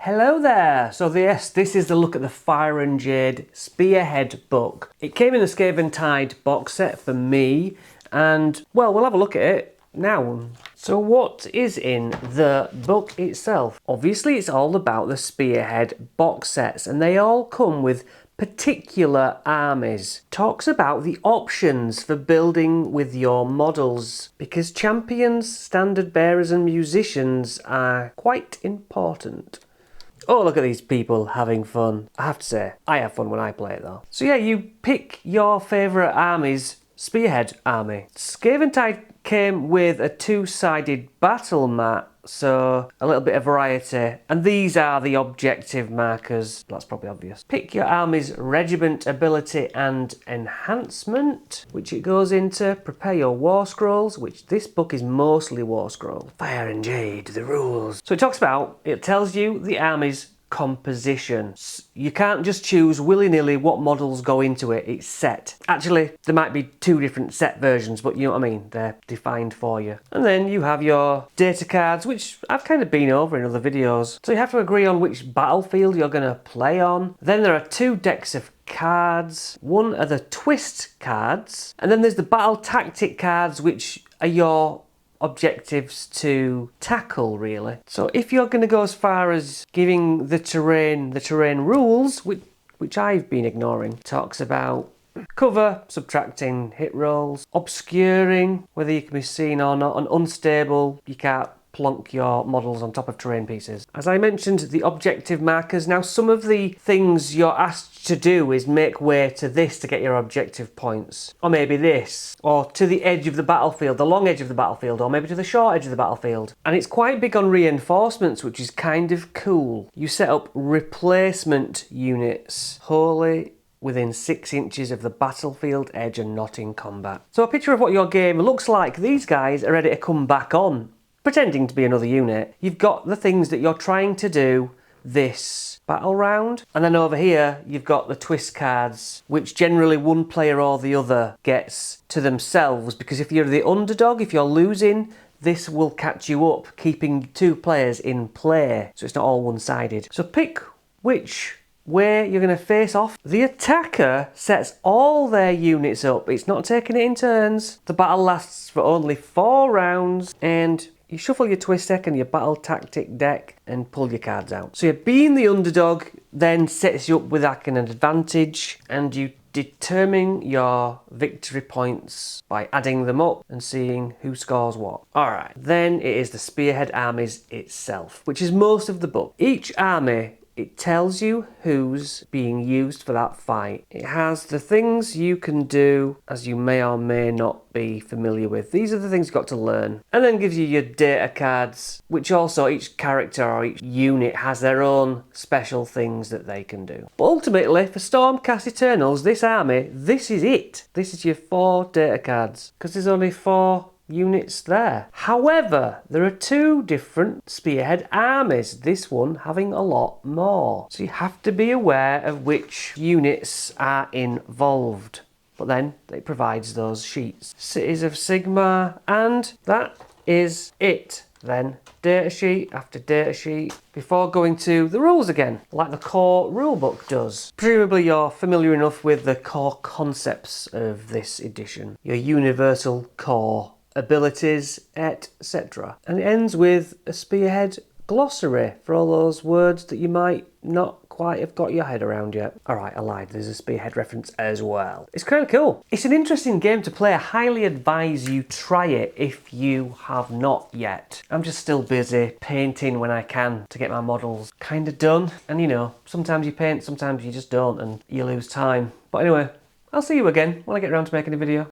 Hello there! So yes, this is the look at the Fire and Jade Spearhead book. It came in the Fire and Jade box set for me, and well, we'll have a look at it now. So what is in the book itself? Obviously it's all about the Spearhead box sets, and they all come with particular armies. Talks about the options for building with your models, because champions, standard bearers and musicians are quite important. Oh, look at these people having fun. I have to say, I have fun when I play it though. So yeah, you pick your favourite army's Spearhead army. Fire and Jade came with a two-sided battle mat, so a little bit of variety. And these are the objective markers. That's probably obvious. Pick your army's regiment ability and enhancement, which it goes into. Prepare your war scrolls, which this book is mostly war scrolls. Fire and Jade, the rules. So it tells you the army's composition. You can't just choose willy-nilly what models go into it, it's set. Actually, there might be two different set versions, but you know what I mean, they're defined for you. And then you have your data cards, which I've kind of been over in other videos. So you have to agree on which battlefield you're going to play on. Then there are two decks of cards. One are the twist cards, and then there's the battle tactic cards, which are your objectives to tackle, really. So if you're going to go as far as giving the terrain rules, which I've been ignoring, talks about cover, subtracting hit rolls, obscuring, whether you can be seen or not, and unstable, you can't plonk your models on top of terrain pieces. As I mentioned, the objective markers. Now, some of the things you're asked to do is make way to this to get your objective points. Or maybe this. Or to the edge of the battlefield, the long edge of the battlefield, or maybe to the short edge of the battlefield. And it's quite big on reinforcements, which is kind of cool. You set up replacement units wholly within 6 inches of the battlefield edge and not in combat. So a picture of what your game looks like. These guys are ready to come back on, pretending to be another unit. You've got the things that you're trying to do this battle round. And then over here, you've got the twist cards, which generally one player or the other gets to themselves, because if you're the underdog, if you're losing, this will catch you up, keeping two players in play. So it's not all one-sided. So pick which way you're going to face off. The attacker sets all their units up. It's not taking it in turns. The battle lasts for only 4 rounds, and you shuffle your twist deck and your battle tactic deck and pull your cards out. So you're being the underdog then sets you up with like an advantage, and you determine your victory points by adding them up and seeing who scores what. Alright, then it is the Spearhead armies itself, which is most of the book. Each army, it tells you who's being used for that fight. It has the things you can do, as you may or may not be familiar with. These are the things you've got to learn. And then gives you your data cards, which also each character or each unit has their own special things that they can do. But ultimately, for Stormcast Eternals, this army, this is it. This is your 4 data cards, because there's only 4 units there. However, there are 2 different Spearhead armies, this one having a lot more. So you have to be aware of which units are involved. But then it provides those sheets. Cities of Sigmar, and that is it. Then data sheet after data sheet before going to the rules again, like the core rulebook does. Presumably you're familiar enough with the core concepts of this edition. Your universal core abilities, etc. And it ends with a Spearhead glossary for all those words that you might not quite have got your head around yet. Alright, I lied, there's a Spearhead reference as well. It's kind of cool. It's an interesting game to play. I highly advise you try it if you have not yet. I'm just still busy painting when I can to get my models kind of done. And you know, sometimes you paint, sometimes you just don't, and you lose time. But anyway, I'll see you again when I get around to making a video.